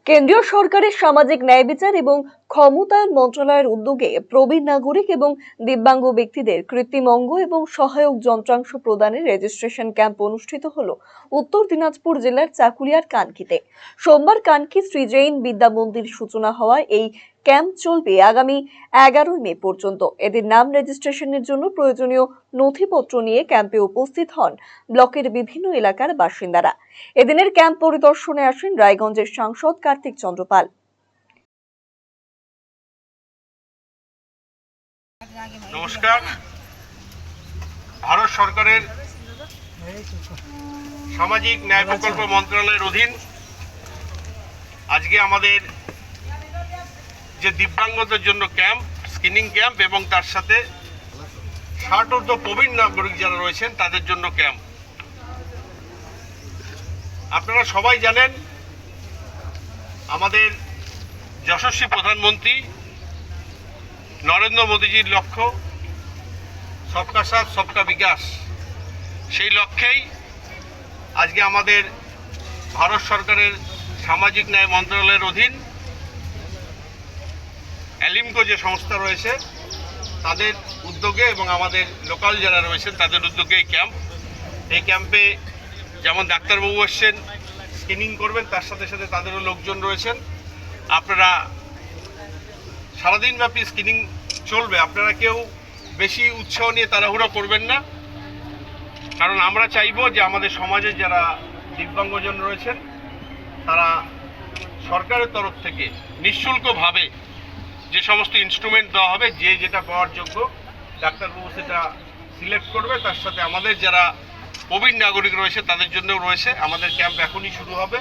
কেন্দ্রীয় সরকারের সামাজিক ন্যায় বিচার এবং ক্ষমতায়ন মন্ত্রণালয়ের উদ্যোগে প্রবীণ নাগরিক এবং দিব্যাঙ্গ ব্যক্তিদের কৃত্রিম অঙ্গ এবং সহায়ক যন্ত্রাংশ প্রদানের রেজিস্ট্রেশন ক্যাম্প অনুষ্ঠিত হলো উত্তর দিনাজপুর জেলার চাকুলিয়ার কানকিতে। সোমবার কানকি শ্রী জৈন বিদ্যা মন্দির সূচনা হওয়ায় এই ক্যাম্প চলবে আগামী 11 মে পর্যন্ত। এদের নাম রেজিস্ট্রেশনের জন্য প্রয়োজনীয় নথিপত্র নিয়ে ক্যাম্পে উপস্থিত হন ব্লকের বিভিন্ন এলাকার বাসিন্দারা। এদিনের ক্যাম্প পরিদর্শনে আসেন রায়গঞ্জের সাংসদ কার্তিক চন্দ্র পাল। নমস্কার। ভারত সরকারের সামাজিক ন্যায় প্রকল্প মন্ত্রণালয়ের অধীন আজকে আমাদের যে দিব্যাঙ্গদের জন্য ক্যাম্প, স্ক্রিনিং ক্যাম্প এবং তার সাথে 60 ঊর্ধ্ব প্রবীণ নাগরিক যারা রয়েছেন তাদের জন্য ক্যাম্প। আপনারা সবাই জানেন আমাদের যশস্বী প্রধানমন্ত্রী নরেন্দ্র মোদীজির লক্ষ্য সবকা সাথ সবকা বিকাশ। সেই লক্ষ্যেই আজকে আমাদের ভারত সরকারের সামাজিক ন্যায় মন্ত্রণালয়ের অধীন অ্যালিমকো যে সংস্থা রয়েছে তাদের উদ্যোগে এবং আমাদের লোকাল যারা রয়েছেন তাদের উদ্যোগে এই ক্যাম্পে যেমন ডাক্তারবাবু এসছেন স্ক্রিনিং করবেন, তার সাথে সাথে তাদেরও লোকজন রয়েছেন। আপনারা সারাদিন ব্যাপী স্ক্রিনিং চলবে। আপনারা কেউ বেশি উৎসাহ নিয়ে তাড়াহুড়ো করবেন না, কারণ আমরা চাইবো যে আমাদের সমাজে যারা দিব্যাঙ্গজন রয়েছেন তারা সরকারের তরফ থেকে নিঃশুল্কভাবে যে সমস্ত ইনস্ট্রুমেন্ট দেওয়া হবে, যে যেটা পাওয়ার যোগ্য ডাক্তারবাবু সেটা সিলেক্ট করবে। তার সাথে আমাদের যারা প্রবীণ নাগরিক রয়েছে তাদের জন্যও রয়েছে। আমাদের ক্যাম্প এখনই শুরু হবে।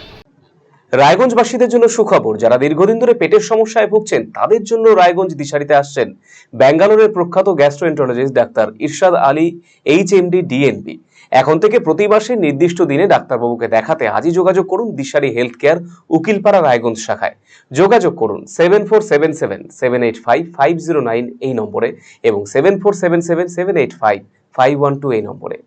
রায়গঞ্জবাসীদের জন্য সুখবর, যারা দীর্ঘদিন ধরে পেটের সমস্যায় ভুগছেন তাদের জন্য রায়গঞ্জ দিশারিতে আসছেন ব্যাঙ্গালোরের প্রখ্যাত গ্যাস্ট্রোএন্টারোলজিস্ট ডাক্তার ইরশাদ আলী এইচএমডি ডিএনপি। এখন থেকে প্রতি মাসে নির্দিষ্ট দিনে ডাক্তারবাবুকে দেখাতে আজই যোগাযোগ করুন দিশারি হেলথ কেয়ার উকিলপাড়া রায়গঞ্জ শাখায়। যোগাযোগ করুন 7477785509 এই নম্বরে এবং 7477785512 এই নম্বরে।